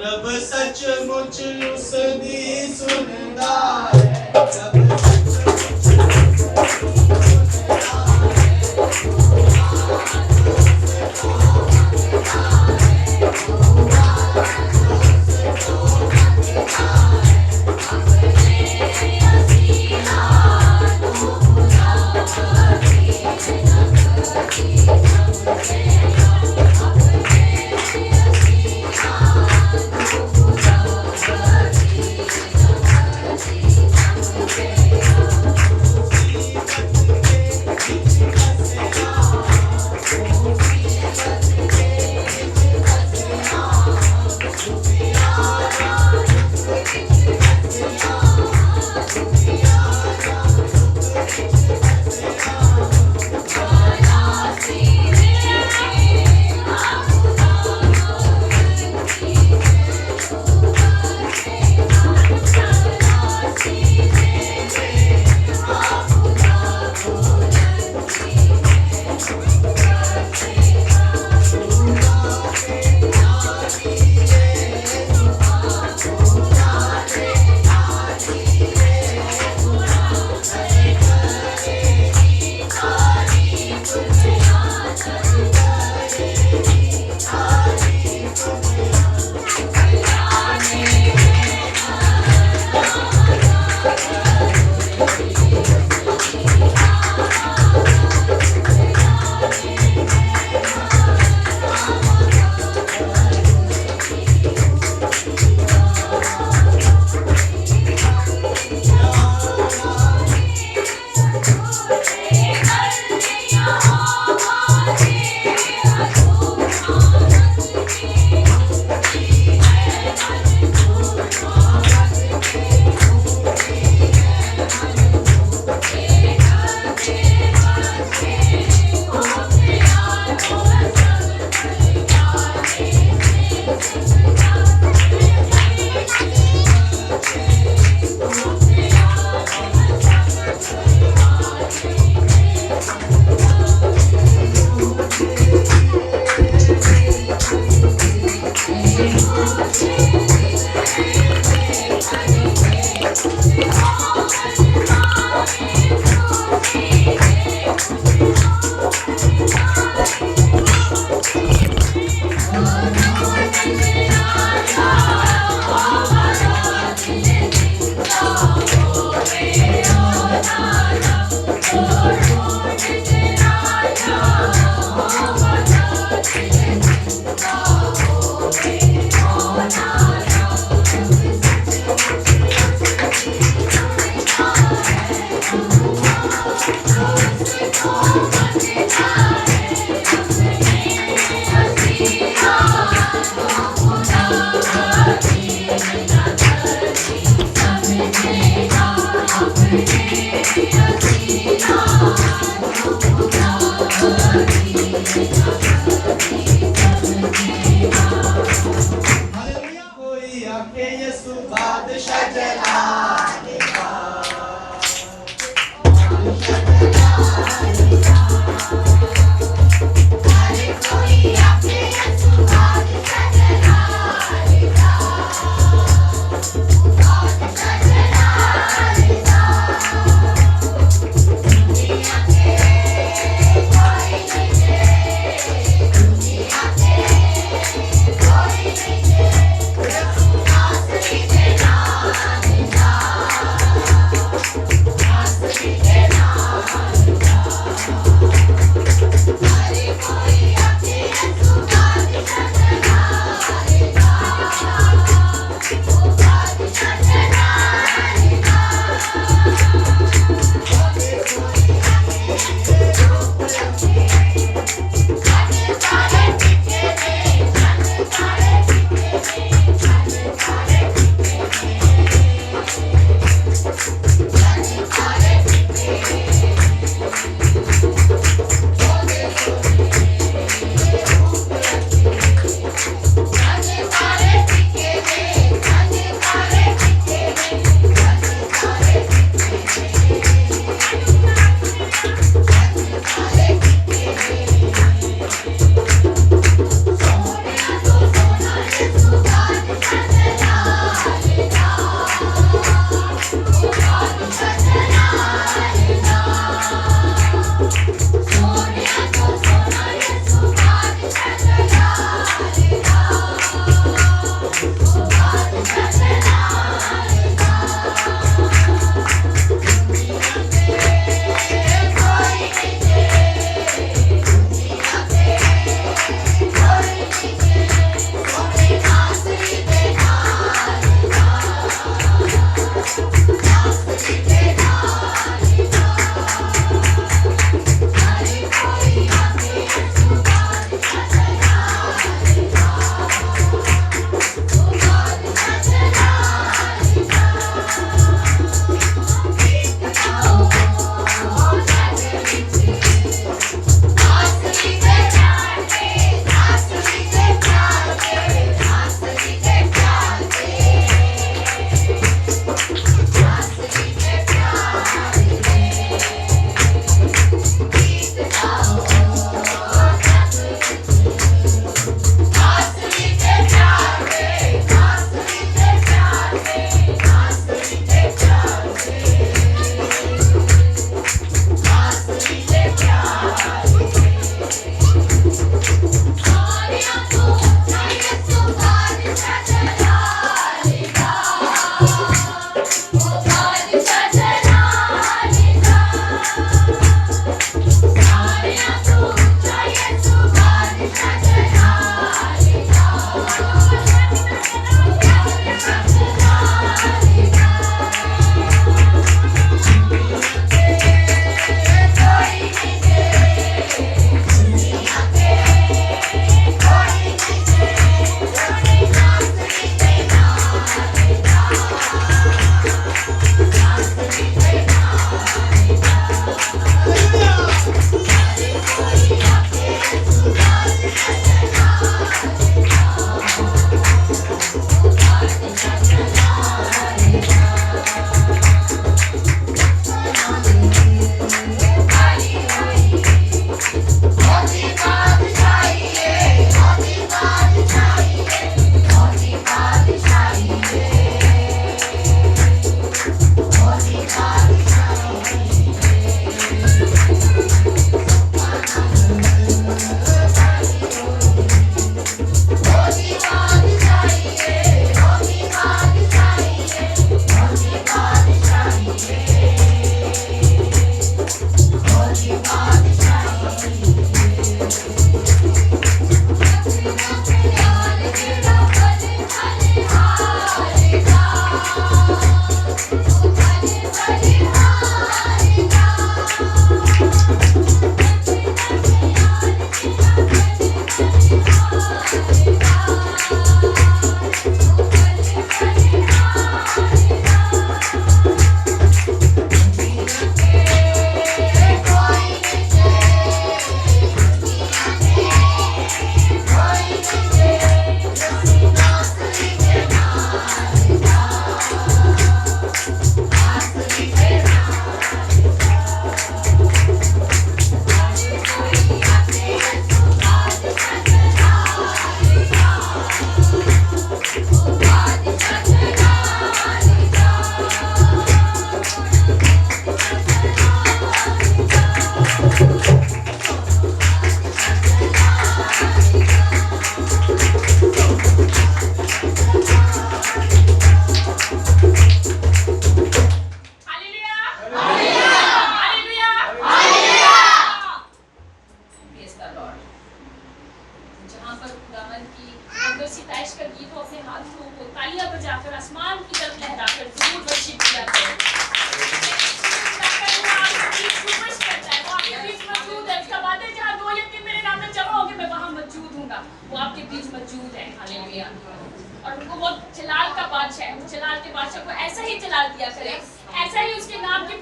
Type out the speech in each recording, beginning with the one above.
जब सचमुच उसकी सुनता है, जब सचमुच किया करें, ऐसा ही उसके नाम की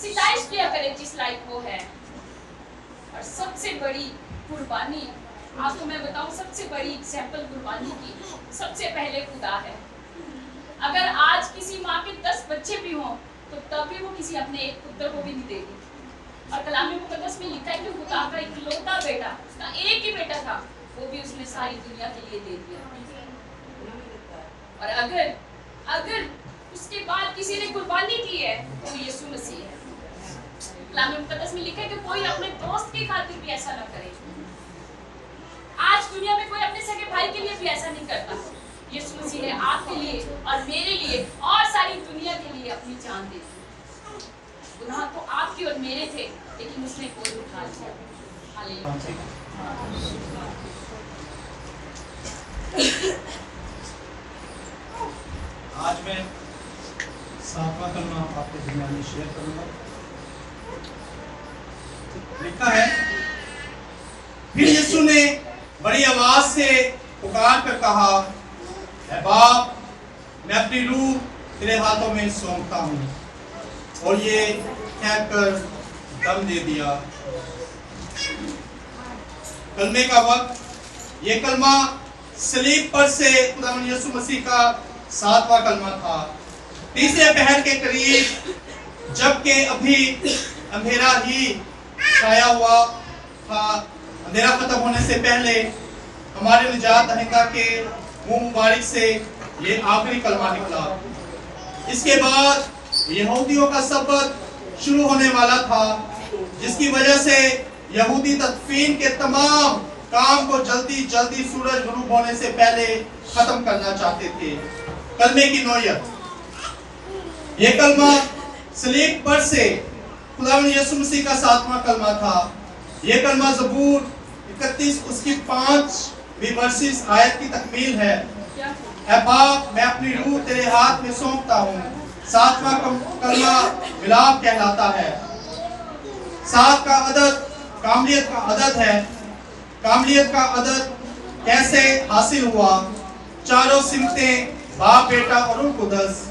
सिताइश किया करें जिस लायक वो है। और सबसे बड़ी कुर्बानी, आपको मैं बताऊं, सबसे बड़ी एग्जाम्पल कुर्बानी की सबसे पहले खुदा है। अगर आज किसी माँ के 10 बच्चे भी हों तो तब भी वो किसी अपने एक पुत्र को भी नहीं देगी। और कलाम मुकद्दस में लिखा है कि खुदा का इकलौता बेटा, उसका एक ही बेटा था, वो भी उसने सारी दुनिया के लिए दे दिया। और अगर उसके बाद किसी ने कुर्बानी की है तो यीशु मसीह है। कलाम मुकद्दस में लिखा है कि कोई अपने दोस्त की खातिर भी ऐसा ना करे। आज दुनिया में कोई अपने सगे भाई के लिए भी ऐसा नहीं करता। यीशु मसीह ने आपके लिए और मेरे लिए और सारी दुनिया के लिए अपनी जान दे दी। गुनाह तो आपके और मेरे थे, लेकिन उसने कोई उठा लिया। हालेलुया। आज मैं 7वां कलमा आपके दरमियान में शेयर करूंगा। लिखा है, फिर यीशु ने बड़ी आवाज से पुकार कर कहा, ऐ बाप, मैं अपनी रूह तेरे हाथों में सौंपता हूँ। और ये कहकर दम दे दिया। कलमे का वक्त, ये कलमा सलीब पर से खुदावंद यीशु मसीह का 7वां कलमा था। तीसरे पहर के करीब, जबकि अभी अंधेरा ही छाया हुआ था, अंधेरा खत्म होने से पहले हमारे निजात दहिंदा के मुंह मुबारक से ये आखिरी कलमा निकला। इसके बाद यहूदियों का सब्बत शुरू होने वाला था, जिसकी वजह से यहूदी तदफीन के तमाम काम को जल्दी जल्दी सूरज गुरूब होने से पहले खत्म करना चाहते थे। कलमे की नौयत, ये कलमा सलीब पर से खुदावंद यीशु मसीह का 7वां कलमा था। ये कलमा ज़बूर 31 उसकी 5वीं वर्सेस आयत की तकमील है। ऐ बाप, मैं अपनी रूह तेरे हाथ में सौंपता हूँ। 7वां कलमा मिलाप कहलाता है। 7 का अदद कामलियत का अदद है। कामलियत का अदद कैसे हासिल हुआ? चारों सिमतें, बाप, बेटा और रूह कुदस।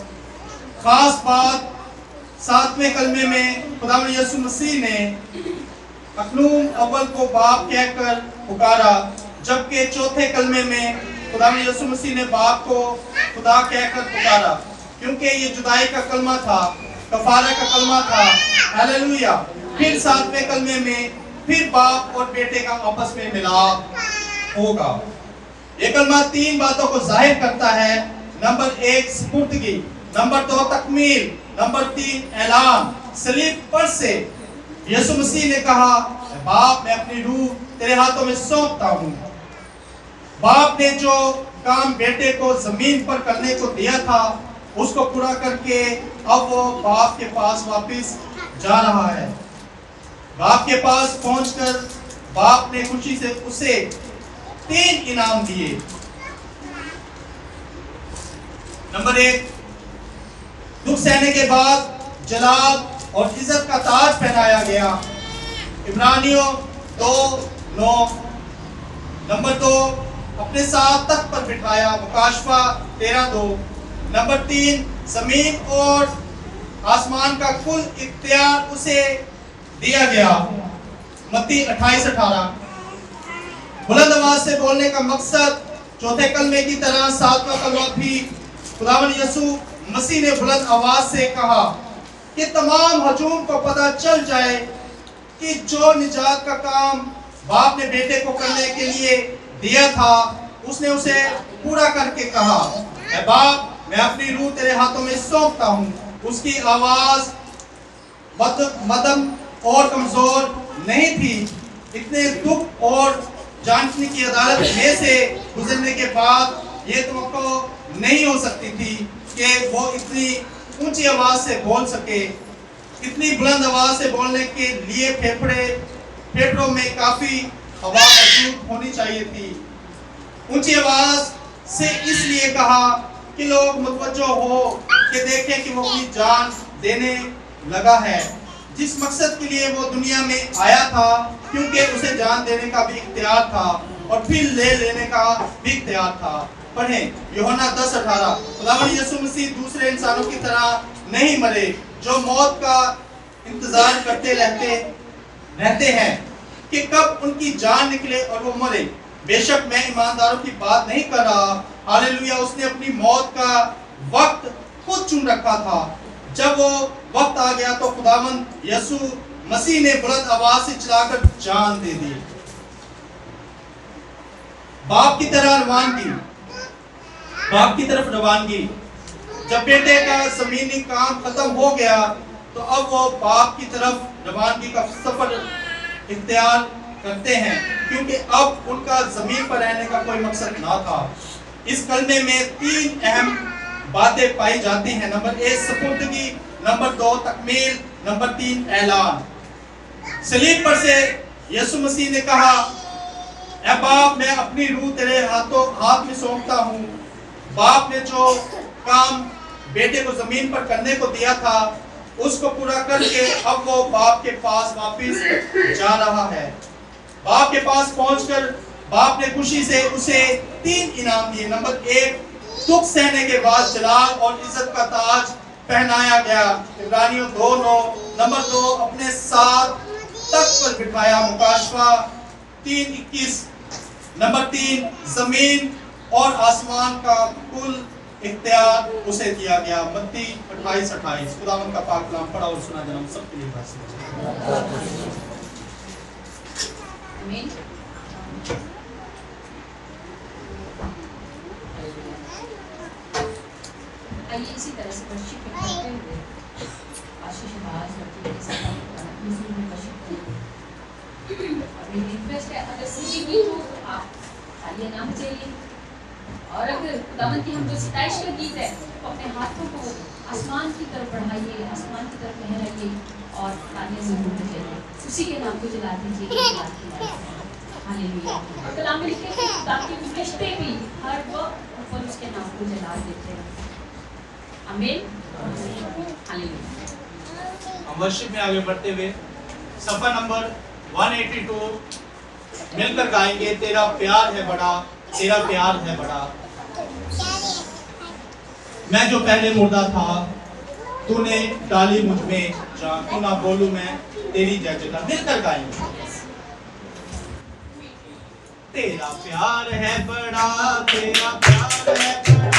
खास बात, 7वें कलमे में खुदावंद यीशु मसीह ने अकलूम अव्वल को बाप कहकर पुकारा, जबकि चौथे कलमे में खुदावंद यीशु मसीह ने बाप को खुदा कहकर पुकारा, क्योंकि ये जुदाई का कलमा था, कफारा का कलमा था। हालेलुया। फिर 7वें कलमे में फिर बाप और बेटे का आपस में मिलाप होगा। ये कलमा 3 बातों को जाहिर करता है। नंबर 1 सुपुर्दगी, नंबर 2 तकमील, नंबर 3 ऐलान। सलीब पर से यीशु मसीह ने कहा, बाप, मैं अपनी रूह तेरे हाथों में सौंपता हूँ। बाप ने जो काम बेटे को जमीन पर करने को दिया था, उसको पूरा करके अब वो बाप के पास वापस जा रहा है। बाप के पास पहुंचकर बाप ने खुशी से उसे 3 इनाम दिए। नंबर 1, दुख सहने के बाद जलाल और इज्जत का ताज पहनाया गया। इब्रानियों 2:9। नंबर 2, अपने साथ तख्त पर बिठाया। मुकाशफा 13:2। नंबर 3, जमीन और आसमान का कुल इख्तियार उसे दिया गया। मत्ती 28:18। बुलंद आवाज से बोलने का मकसद, चौथे कलमे की तरह 7वां कलमा भी खुदावंद यीशु मसीह ने बुलंद आवाज से कहा कि तमाम हजूम को पता चल जाए कि जो निजात का काम बाप ने बेटे को करने के लिए दिया था, उसने उसे पूरा करके कहा, ऐ बाप, मैं अपनी रूह तेरे हाथों में सौंपता हूँ। उसकी आवाज मदम और कमजोर नहीं थी। इतने दुख और जानने की अदालत में से गुजरने के बाद ये तवक्को नहीं हो सकती थी कि वो इतनी ऊंची आवाज से बोल सके। इतनी बुलंद आवाज से बोलने के लिए फेफड़ों में काफी हवा मौजूद होनी चाहिए थी। ऊंची आवाज से इसलिए कहा कि लोग मुतवज्जो हो कि देखें कि वो अपनी जान देने लगा है, जिस मकसद के लिए वो दुनिया में आया था, क्योंकि उसे जान देने का भी इख्तियार था और फिर ले लेने का भी इख्तियार था। पढ़ें यूहन्ना 10:18। खुदावंद यीशु मसीह दूसरे इंसानों की तरह नहीं मरे, जो मौत का इंतजार करते रहते हैं कि कब उनकी जान निकले और वो मरे। बेशक मैं ईमानदारों की बात नहीं कर रहा, हालेलुया, उसने अपनी मौत का वक्त खुद चुन रखा था। जब वो वक्त आ गया तो खुदावंद यीशु मसीह ने बुलंद आवाज से चिल्लाकर जान दे दी। बाप की तरफ रवानगी। जब बेटे का जमीनी काम खत्म हो गया तो अब वो बाप की तरफ रवानगी का सफर इख्तियार करते हैं, क्योंकि अब उनका जमीन पर रहने का कोई मकसद ना था। इस कलमे में 3 अहम बातें पाई जाती हैं। नंबर 1 सपुर्दगी, नंबर 2 तकमील, नंबर 3 ऐलान। सलीब पर से यीशु मसीह ने कहा, ऐ बाप, मैं अपनी रूह तेरे हाथ में सौंपता हूँ। बाप ने जो काम बेटे को जमीन पर करने को दिया था उसको पूरा करके अब वो बाप के पास वापस जा रहा है। बाप के पास पहुंचकर बाप ने खुशी से उसे 3 इनाम दिए। नंबर 1 दुख सहने के बाद जलाल और इज्जत का ताज पहनाया गया, इब्रानियों 2:9। नंबर 2 अपने साथ तख्त पर बिठाया, मुकाशवा 3:21। नंबर 3 जमीन और आसमान का कुल इख्तियार उसे दिया गया, मत्ती 28:28। खुदावंद का पाक कलाम पढ़ा और सुना जन्म सबके लिए आमीन। आइए इसी तरह से वर्शिप करते हुए आशीष आवाज रखते के साथ हुजूर में वर्शिप करें। और मेरी रिक्वेस्ट है, अगर सीधी गीत हो तो आप तालियां ना बजाइए, और अगर खुदावंद की हम जो सिताइश का गीत है तो अपने हाथों को आसमान की तरफ बढ़ाइए, आसमान की तरफ लहराइए और तालियां जरूर बजाइए। उसी के नाम को जला दीजिए। हालेलुया। कलाम में लिखे हैं, खुदा के फरिश्ते भी हर वक्त और उसके नाम को जला देते हैं। आमीन। हालेलुया। हम वर्शिप में आगे बढ़ते हुए सफर नंबर 182 मिलकर गाएंगे, तेरा प्यार है बड़ा, तेरा प्यार है बड़ा। मैं जो पहले मुर्दा था तूने डाली मुझ में जान, तू ना बोलूं मैं तेरी जय जयकार। मिलकर गाएंगे। तेरा प्यार है बड़ा, तेरा प्यार है बड़ा,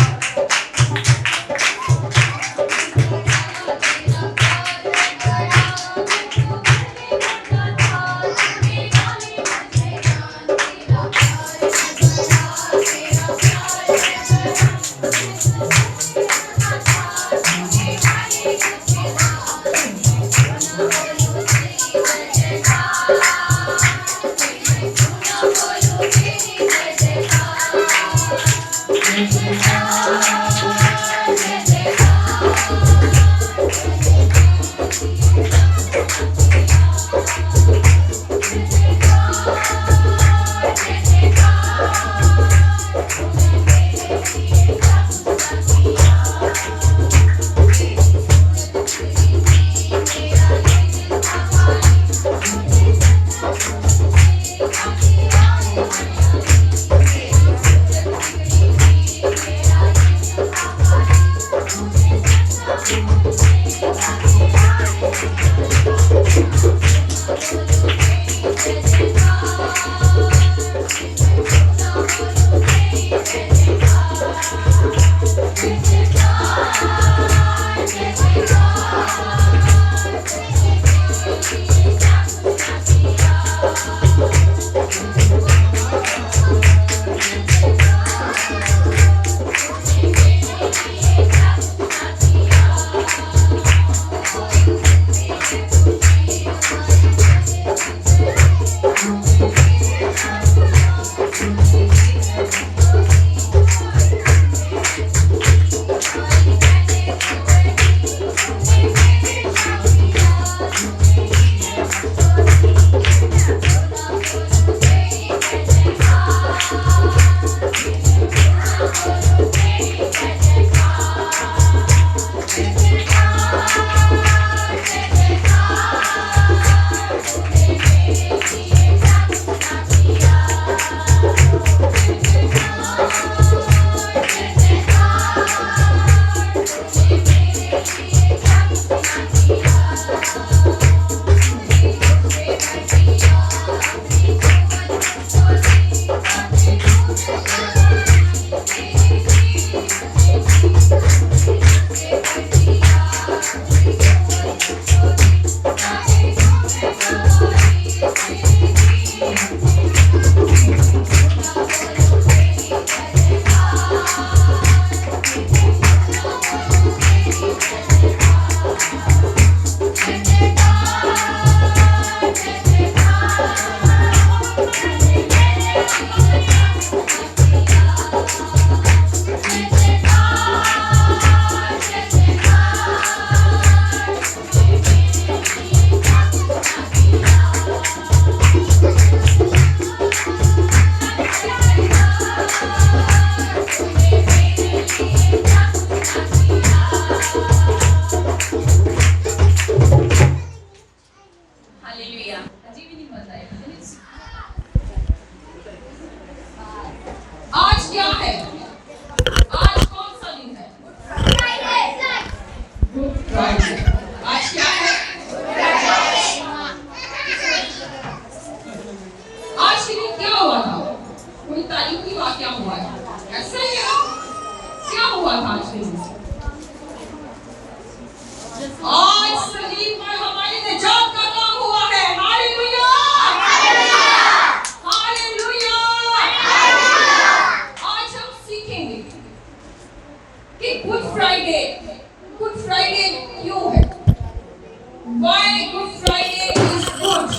Friday is good?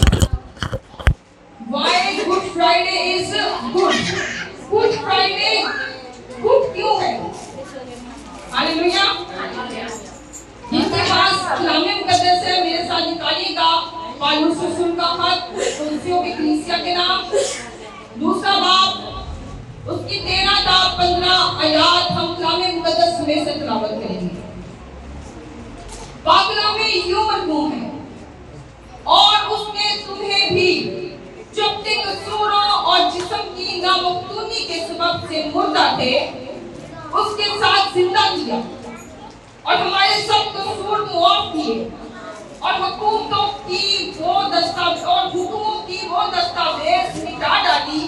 Why Good Friday is good? Good Friday good क्यों है? हालेलुया। जिसके पास कलाम मुकद्दस है मेरे साथ निकालिएगा पौलुस रसूल का खत कुरिन्थियों की कलीसिया के नाम, दूसरा बाब उसकी 13 था 15 आयत हम कलाम मुकद्दस में से तिलावत करेंगे। पाक कलाम में यूं मरहूम है, और उसने तुम्हें भी जो अपने कसूरों और जिस्म की नामख्तूनी के सबब से मुर्दा थे उसके साथ जिंदा किया और हमारे सब कसूर मुआफ किए और हुकूमतों की वो दस्तावेज मिटा डाली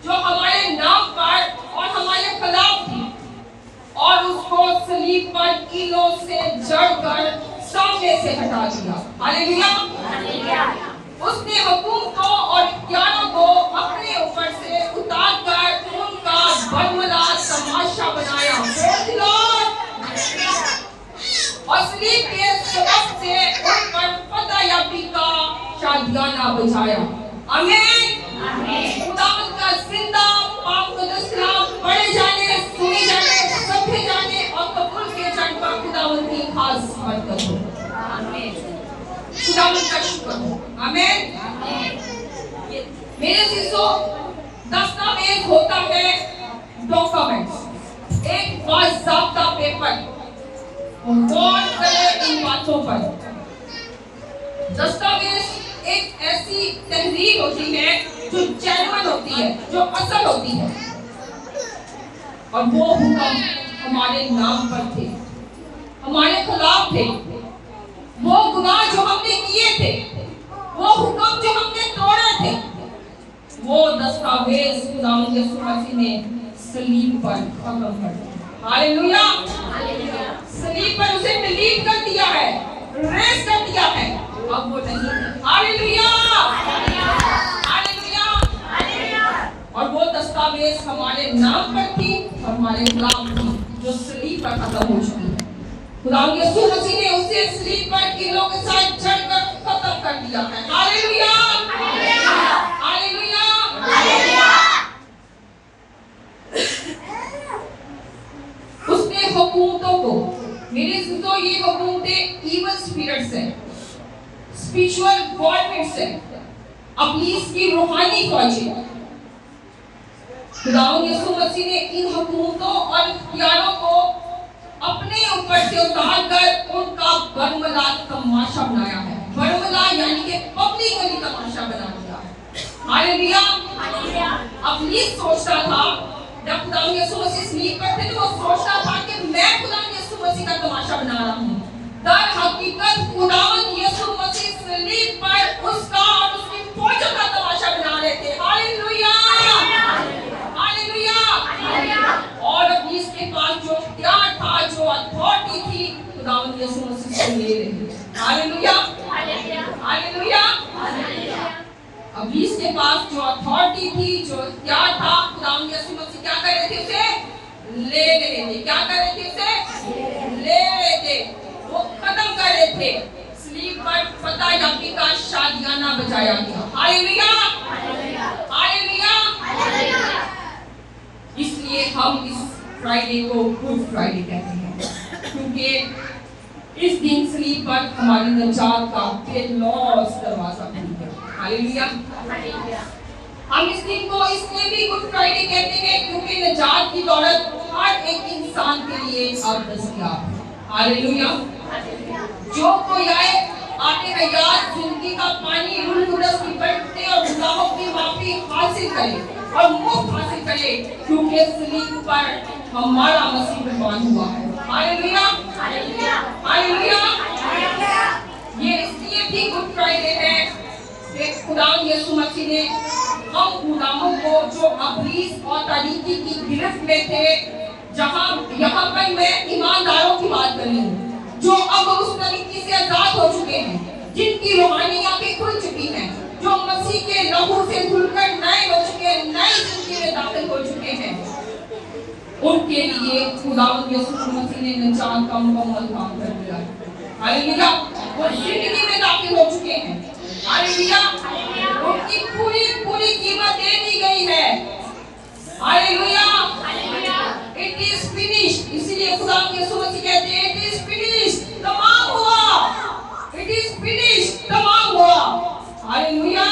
जो हमारे नाम पर और हमारे खिलाफ थी, और उसको सलीब पर कीलों से जड़कर सामने से हटा दिया। हालेलुया। उसने हुकूमतों और इख्तियारों को अपने ऊपर से उतारकर उनका बरमला तमाशा बनाया और सलीब के सबब से उन पर फतह-याबी का शादियाना बजाया। आमीन। खुदावंद का जिंदा पाक मुकद्दस कलाम पढ़े जाने, सुने जाने, समझे जाने और कबूल किए जाने पर खुदावंद की खास बरकत हो। आमीन। खुदावंद का शुक्र हो। आमीन। मेरे शिष्यों, दस्तावेज होता है डॉक्यूमेंट्स, एक बाज़ाब्ता पेपर गौर करें इन बातों पर। दस्तावेज एक ऐसी तहरीर होती है जो जेन्युइन होती है, जो असल होती है, और वो हुक्म हमारे नाम पर थे, हमारे खिलाफ थे। वो गुनाह जो हमने किए थे, वो हुक्म जो हमने तोड़े थे, वो दस्तावेज खुदावंद यीशु मसीह ने सलीब पर खत्म कर दिया। हालेलुया। सलीब पर उसे डिलीट कर दिया है, रेस कर दिया है, अब वो नहीं है। हालेलुया। हालेलुया। और वो दस्तावेज हमारे नाम पर थी, हमारे खिलाफ थी, जो सलीब पर खत्म हो चुकी है। खुदावंद यीशु मसीह ने उसे सलीब पर कीलों के साथ जड़कर खत्म कर दिया है। हालेलुया। हालेलुया। उसने हुकूमतों को, मेरे दोस्तों, ये हुकूमतें इविल स्पिरिट्स हैं, स्पिरिचुअल गवर्नमेंट्स हैं, इब्लीस की रूहानी फौजें। खुदावंद यीशु मसीह ने इन हुकूमतों और इख्तियारों को अपने ऊपर से उतारकर उनका बरमला तमाशा बनाया है। बरमला यानी कि पब्लिकली तमाशा बना दिया है। हालेलुया। इब्लीस सोचता था, जब खुदावंद यीशु मसीह सलीब पर थे, तो वो सोचता था कि मैं खुदावंद यीशु मसीह का तमाशा बना रहा हूँ। दर हकीकत खुदावंद यीशु मसीह सलीब पर उसका और उसकी फौजों का तमाशा बना रहे थे। हालेलुया। हालेलुया। और इब्लीस के पास जो इख्तियार था, जो अथॉरिटी थी, खुदावंद यीशु मसीह से ले रही। हालेलुया। हालेलुया। इब्लीस के पास जो अथॉरिटी थी, जो इख्तियार था, खुदावंद यीशु मसीह क्या कर रहे थे? उसे ले रहे थे। क्या कर रहे थे? उसे ले रहे थे, वो खत्म कर रहे थे। सलीब पर फतह-याबी का शादियाना बजाया गया। हालेलुया। हालेलुया। इसलिए हम इस फ्राइडे को गुड फ्राइडे कहते हैं, क्योंकि इस दिन सलीब पर हमारी निजात का बेलौस दरवाजा खुल गया। हालेलुया। हम इस दिन को इसलिए भी गुड फ्राइडे कहते हैं क्योंकि निजात की दौलत हर एक इंसान के लिए अब दस्तयाब है। हालेलुया। जो कोई आए आते हयात जिंदगी का पानी रूह कुदस की बरकतें और गुनाहों की माफी हासिल करे और मुफ्त हासिल करे, क्योंकि सलीब पर हमारा मसीह कुर्बान हुआ है। हालेलुया। हालेलुया। ये इसलिए भी गुड फ्राइडे है कि खुदावंद यीशु मसीह ने हम गुलामों को जो इब्लीस और तारीकी की गिरफ्त में थे, यहाँ पर मैं ईमानदारों की बात कर रही हूँ, जो अब उस तरीके से आजाद हो चुके हैं, जिनकी रूहानी आंखें खुल चुकी हैं, जो मसीह के लहू से धुलकर नए हो चुके हैं, नई जिंदगी में दाखिल हो चुके हैं, उनके लिए खुदावंद यीशु मसीह ने निजात का मुकम्मल काम कर दिया है। हालेलुया। वो जिंदगी में दाखिल हो चुके हैं, फिनिश, तमाम हुआ। हालेलुया।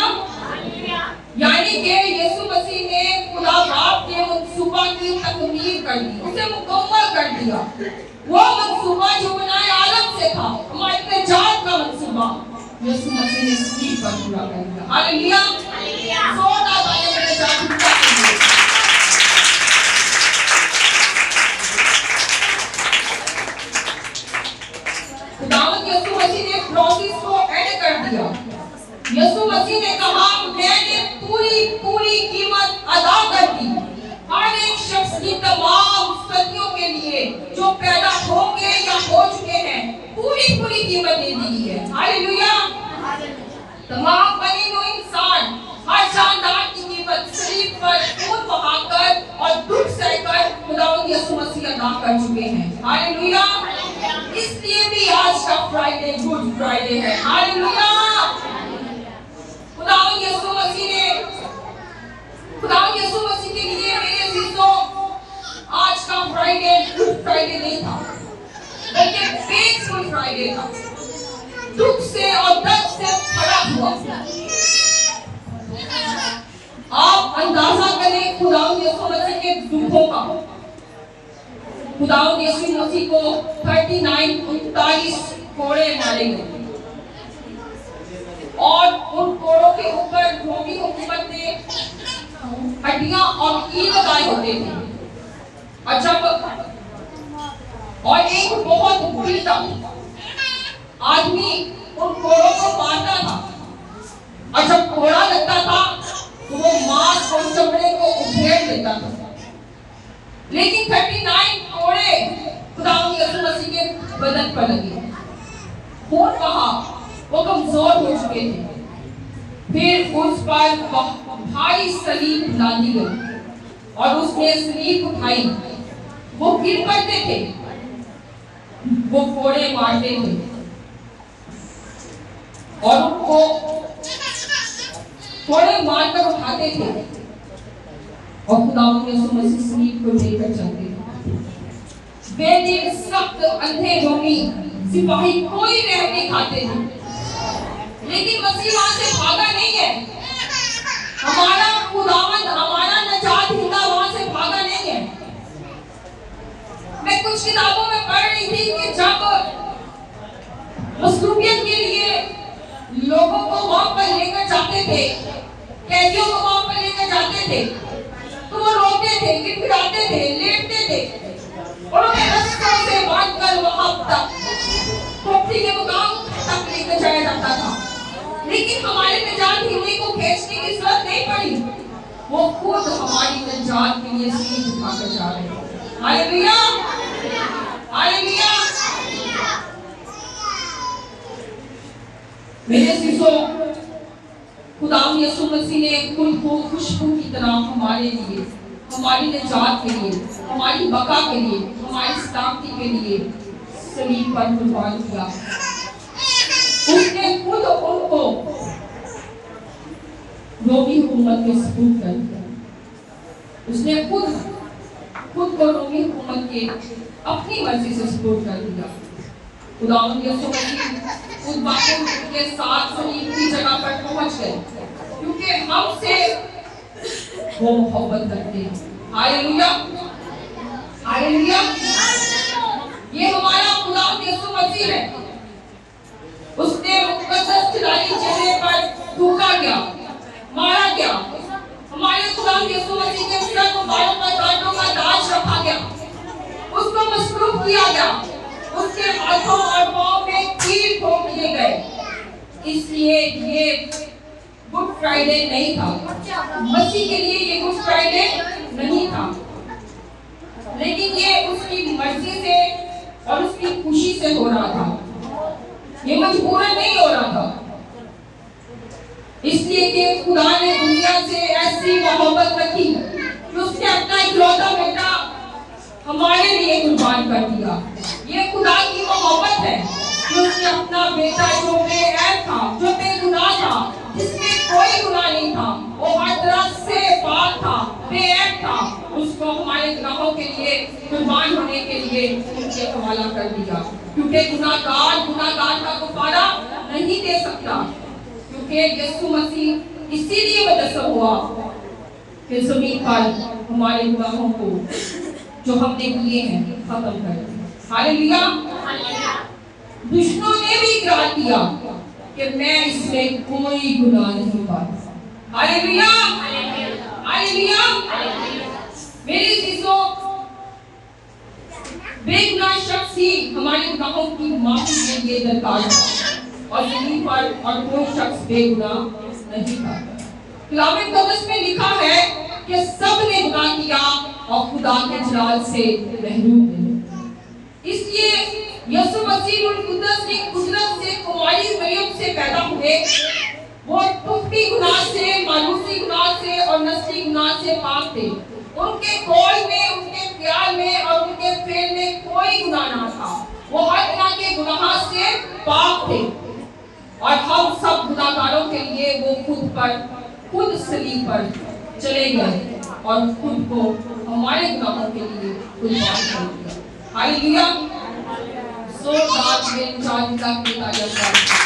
यानी कि यीशु मसीह ने खुदा बाप के मंसूबा की तकमील कर दी, उसे मुकम्मल कर दिया। वो मंसूबा जो बनाए आलम से था, हमारे निजात का मंसूबा, यीशु मसीह ने सलीब पर पूरा कर दिया। हालेलुया। जोरदार तालियां मेरे साथ पूरा करिए। खुदावंद यीशु मसीह ने प्रोसेस को ऐड कर दिया। यीशु मसीह ने कहा, मैंने पूरी कीमत अदा कर दी, हर एक शख्स की तमाम सदियों के लिए जो पैदा होंगे या हो चुके हैं, पूरी कीमत दे दी है। हालेलुया। तमाम बनी हुई इंसान हर जानदार की कीमत सलीब पर खून बहाकर और दुख सहकर खुदावंद यीशु मसीह अदा कर चुके हैं। हालेलुया। इसलिए भी आज का फ्राइडे गुड फ्राइडे है। हालेलुया। खुदावंद यीशु मसीह के लिए मेरे अजीजों, आज का फ्राइडे गुड फ्राइडे नहीं था, बल्कि पेनफुल फ्राइडे था। दुख से और दर्द से भरा हुआ। आप अंदाजा करें खुदावंद यीशु मसीह के दुखों का। खुदावंद यीशु मसीह को 39 कोड़े मारे गए और उन कोड़ों के ऊपर रोमी हुकूमत ने हड्डियां और कील लगाए होते थे। और एक बहुत पीटा आदमी उन कोड़ों को मारता था, और जब कोड़ा लगता था तो वो मांस और चमड़े को उधेड़ देता था। लेकिन 39 कोड़े खुदावंद यीशु मसीह के बदन पर लगे। खून बहा, वो कमजोर हो चुके थे। फिर उस पर भारी सलीब लादी गई और उसने सलीब उठाई। वो गिर पड़ते थे, वो कोड़े मारते थे और उनको कोड़े मारकर उठाते थे और खुदावंद यीशु मसीह सलीब को लेकर चलते थे। बेदिल सख्त अंधे रोमी सिपाही कोई रह नहीं खाते थे, लेकिन मसीह वहां से भागा नहीं है। हमारा खुदावंद, हमारा निजात हिंदा वहां से भागा नहीं है। मैं कुछ किताबों में पढ़ रही थी कि जब मसलूबियत के लिए लोगों को वहां पर लेकर जाते थे, कैदियों को वहां पर लेकर जाते थे, तो वो रोते थे, गिड़गिड़ाते थे, लेटते थे और उन्हें रस्सों से बांधकर वहां तक खोपड़ी के मुकाम तक लेकर जाया जाता था। लेकिन हमारे निजात हिंदी को खींचने की जरूरत नहीं पड़ी, वो खुद हमारी निजात के लिए सलीब उठाकर जा रहे हैं। हालेलुया। हालेलुया। मेरे अजीजों, खुदावंद यीशु मसीह ने कुल को खुशबू की तरह हमारे लिए, हमारी निजात के लिए, हमारी बका के लिए, हमारी सलामती के लिए सलीब पर कुर्बान किया। उसने खुद उनको रोमी हुकूमत के सुपुर्द कर दिया। उसने खुद को रोमी हुकूमत के अपनी मर्जी से सुपुर्द कर दिया। खुदावंद यीशु मसीह उस बातों के साथ सलीब की जगह पर पहुंच गए, क्योंकि हमसे वो मोहब्बत करते हैं। हालेलुया। हालेलुया। ये हमारा खुदावंद यीशु मसीह है। उसने मुकद्दस खिलाड़ी चेहरे पर थूका गया, मारा गया। हमारे खुदावंद यीशु मसीह के सिर को बालों पर कांटों का ताज रखा गया, उसको मसलूब किया गया, उसके हाथों और पांव में कील ठोक दिए गए। इसलिए ये गुड फ्राइडे नहीं था, मसीह के लिए ये गुड फ्राइडे नहीं था, लेकिन ये उसकी मर्जी से और उसकी खुशी से हो रहा था। ये मजबूरन नहीं हो रहा था, इसलिए कि खुदा ने दुनिया से ऐसी मोहब्बत रखी कि उसने अपना इकलौता बेटा हमारे लिए कुर्बान कर दिया। ये खुदा की मोहब्बत है कि उसने अपना बेटा जो बेऐब था, जो बेगुनाह था, जिसमें कोई गुनाह नहीं था, वो हर तरह से पाक था, बेऐब था, उसको हमारे गुनाहों के लिए कुर्बान होने के लिए उनके हवाला कर दिया। क्योंकि गुनाहगार का गुफारा नहीं दे सकता, क्योंकि यीशु मसीह इसीलिए वजह से हुआ कि ज़मीन पर हमारे गुनाहों को जो हमने किए हैं खत्म कर दिया। हालेलुया। दुश्मनों ने भी इकरार किया कि मैं इसमें कोई गुनाह नहीं पाता। Hallelujah, hallelujah. मेरे चीजों, बेगुनाह शख्स ही हमारे गुनाहों की माफी के लिए दरकार था और ज़मीन पर और कोई शख्स बेगुनाह नहीं था। कलाम मुक़द्दस में लिखा है कि सब ने गुनाह किया और खुदा के जलाल से महरूम थे। इसलिए यीशु मसीह रूह कुद्दस की कुदरत से कुंवारी मरियम से पैदा हुए। वो टूटी गुनाह से, मायूसी गुनाह से और नस्ली गुनाह से पाक थे। उनके कौल में, उनके प्यार में और उनके फेल में कोई गुनाह ना था। वो हर तरह के गुनाह से पाक थे और हम सब गुनाहगारों के लिए वो खुद सलीब पर चले गए और खुद को हमारे गुनाहों के लिए कुर्बान कर दिया। हालेलुया। सो आज में पिता की तारीफ करते हैं।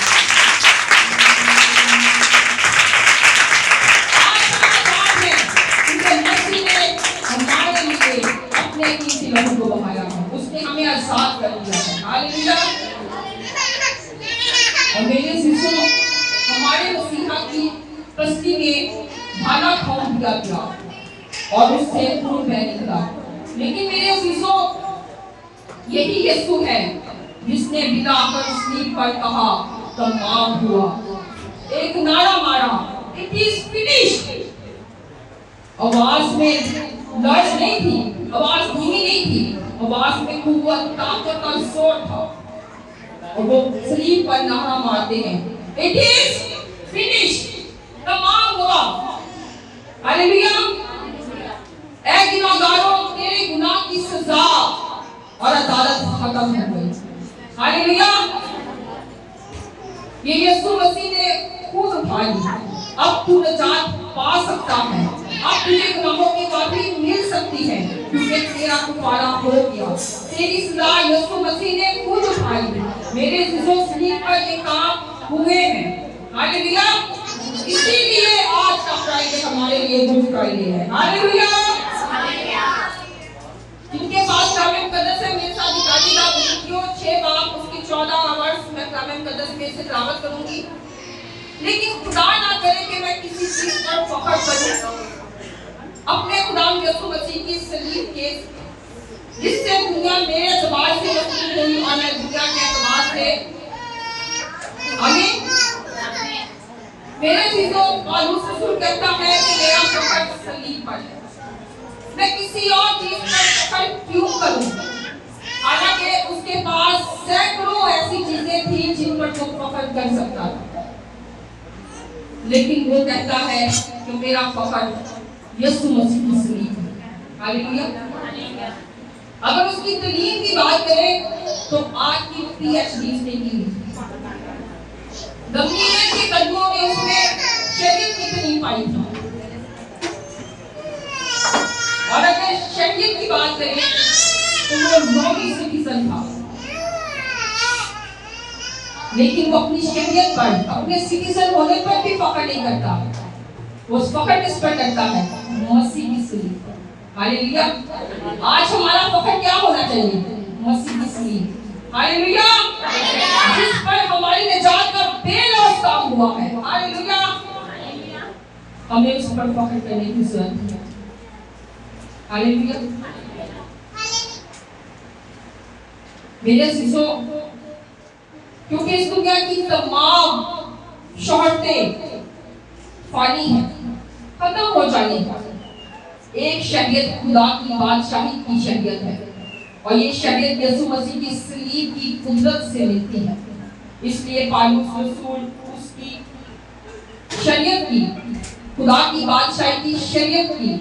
हमारे लिए अपने कीमती लहू को बहाया है, उसने हमें आजाद कर दिया है। हालेलुया। और मेरे शिष्यों, हमारे मसीहा की पसली में भाला खोल दिया गया और उससे खून बह निकला। लेकिन मेरे शिष्यों, यही यीशु है जिसने बिना तसलीम पर कहा तमाम हुआ, एक नारा मारा, इट इज फिनिश्ड। आवाज में लर्ज नहीं थी, आवाज धीमी नहीं थी, आवाज में कुव्वत, ताकत और जोर था। और वो सलीब पर नारा मारते हैं, इट इज फिनिश्ड, तमाम हुआ। हालेलुया। ऐ गुनाहगारों, तेरे गुनाह की सजा और अदालत खत्म हो गई। हालेलुया। ये यीशु मसीह ने खुद उठा ली। अब तू निजात पा सकता है, अब तुझे गुनाहों की माफी मिल सकती है, क्योंकि तेरा कुफारा हो गया। तेरी सजा यीशु मसीह ने खुद उठा ली। मेरे जिसों सलीब पर ये काम हुए हैं। हालेलुया। इसीलिए आज का फ्राइडे हमारे लिए गुड फ्राइडे है। हालेलुया। जिनके पास कलाम मुक़द्दस है, मेरे साथ दिखाइएगा मत्ती 6 बाब उसकी 14 वर्ष मैं कलाम मुक़द्दस में से तिलावत करूंगी। लेकिन खुदा ना करे कि मैं किसी चीज पर फख्र करूं, अपने खुदा यीशु मसीह की सलीब के, जिससे दुनिया मेरे एतबार से मशहूर हुई और मैं दुनिया के एतबार से, आमीन। मेरे चीजों, पौलुस रसूल कहता है कि मेरा फख्र सलीब पर है। मैं किसी और चीज पर फख्र क्यों करूं? हालांकि उसके पास सैकड़ों ऐसी चीजें थी जिन पर वो फख्र कर सकता था, लेकिन वो कहता है कि मेरा फख्र यीशु मसीह की सलीब है। हालेलुया। अगर उसकी तलीम की बात करें तो आज की PhD उसने की। गमलीएल के कदमों में उसने शरीयत की तलीम पाई थी। और अगर शरीयत की बात करें तो वो रोमी सिटीजन था, लेकिन वो अपनी शरीयत पर, अपने सिटीजन होने पर भी फख्र नहीं करता। वो फख्र किस पर करता है? मसीह की सलीब पर। हालेलुया। आज हमारा फख्र क्या होना चाहिए? मसीह की सलीब। हालेलुया। जिस पर हमारी निजात का बेलौस काम हुआ है। हालेलुया। हमें उस पर फख्र करने की जरूरत है। हालेलुया। मेरे शिष्यों, क्योंकि इस दुनिया की तमाम शोहरतें फानी है, खत्म हो जाएगी। एक शरीयत खुदा की बादशाही की शरीयत है और ये शरीयत यीशु मसीह की सलीब की कुदरत से मिलती है। इसलिए पौलुस रसूल उसकी शरीयत की, खुदा की बादशाही की शरीयत की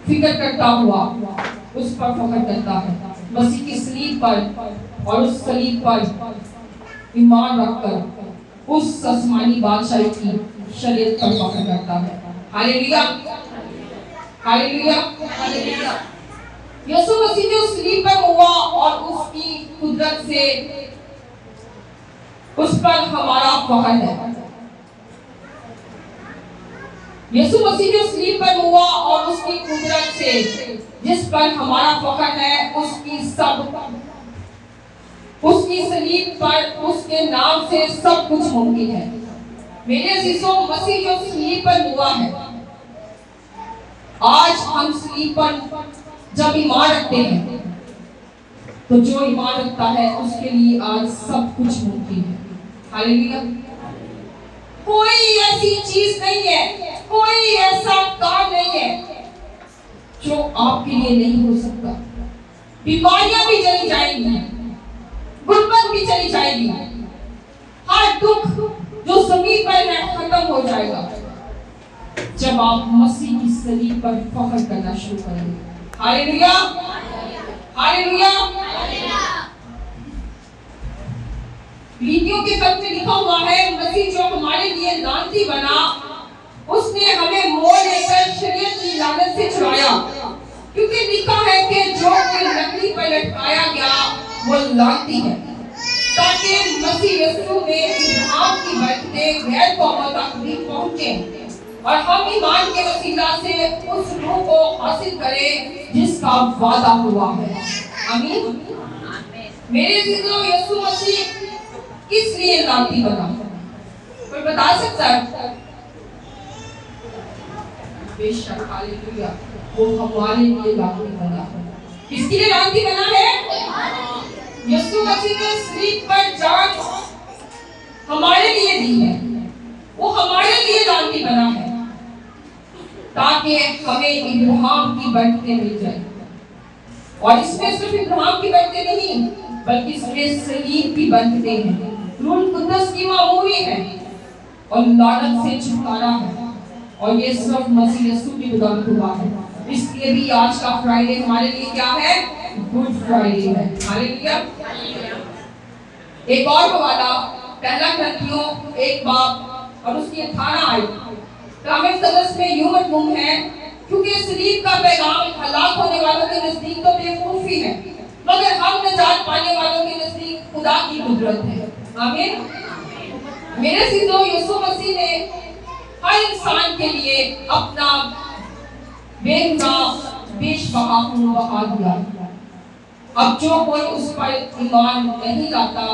फिक्र करता हुआ उस पर फख्र करता है, मसीह की सलीब पर, और उस सलीब पर ईमान रखकर उस आसमानी बादशाही की शरीयत पर फख्र करता है। हालेलुया। हालेलुया। हालेलुया। यीशु मसीह जो सलीब पर हुआ और उसकी कुदरत से उस पर हमारा फख्र है। यीशु मसीह जो सलीब पर हुआ और उसकी कुदरत से जिस पर हमारा फख्र है, उसकी सलीब पर, उसके नाम से सब कुछ मुमकिन है। मेरे अजीजों, मसीह जो सलीब पर हुआ है, आज हम सलीब पर जब ईमान रखते हैं तो जो ईमान रखता है उसके लिए आज सब कुछ मुमकिन है। हालेलुया। कोई ऐसी चीज नहीं है, कोई ऐसा काम नहीं है जो आपके लिए नहीं हो सकता। बीमारियां भी चली जाएंगी, गुर्बत भी चली जाएगी, हर दुख जो जमीन पर है खत्म हो जाएगा जब आप मसीह की सलीब पर फख्र करना शुरू करेंगे। Hallelujah, hallelujah. लीतियों के खत में लिखा हुआ है, मसीह जो हमारे लिए लानती बना, उसने हमें मोल लेकर शरीयत की लानत से छुड़ाया। क्योंकि लिखा है कि जो कोई लकड़ी पर लटकाया गया वो लानती है, ताकि मसीह यीशु में इब्राहिम की बरकतें गैर कौमों तक भी पहुंचे और हम ईमान के वसीला से उस रूह को हासिल करें जिसका वादा हुआ है। आमीन। मेरे अजीजों, यीशु मसीह किस लिए लानती बना? कोई बता सकता है? बेशक, हालेलुया, वो हमारे लिए लानती बना। किसके लिए लानती बना है? यीशु मसीह ने सलीब पर जान हमारे लिए दी है, वो हमारे लिए लानती बना है ताकि हमें इब्राहिम की बरकतें मिल जाए। और इसमें सिर्फ इब्राहिम की बरकतें नहीं, बल्कि इसमें सलीब की बरकतें हैं, रूह कुद्दस की मामूरी है और लानत से छुटकारा है। और ये सिर्फ मसीह यीशु की बदौलत हुआ है। इसलिए भी आज का फ्राइडे हमारे लिए क्या है? गुड फ्राइडे है। हालेलुया। एक और हवाला, पहला ग्रंथियों 1 बाब और उसकी 18 आयत में यूं मजमूम है, क्योंकि सलीब का पैगाम हलाक होने वालों के नजदीक तो बेवकूफी है, मगर हम निजात पाने वालों के नजदीक खुदा की कुदरत है। आमीन। मेरे अजीजों, यीशु मसीह ने हर इंसान के लिए अपना बेगुनाह बेशबहा खून बहा दिया। अब जो कोई उस पर ईमान नहीं लाता,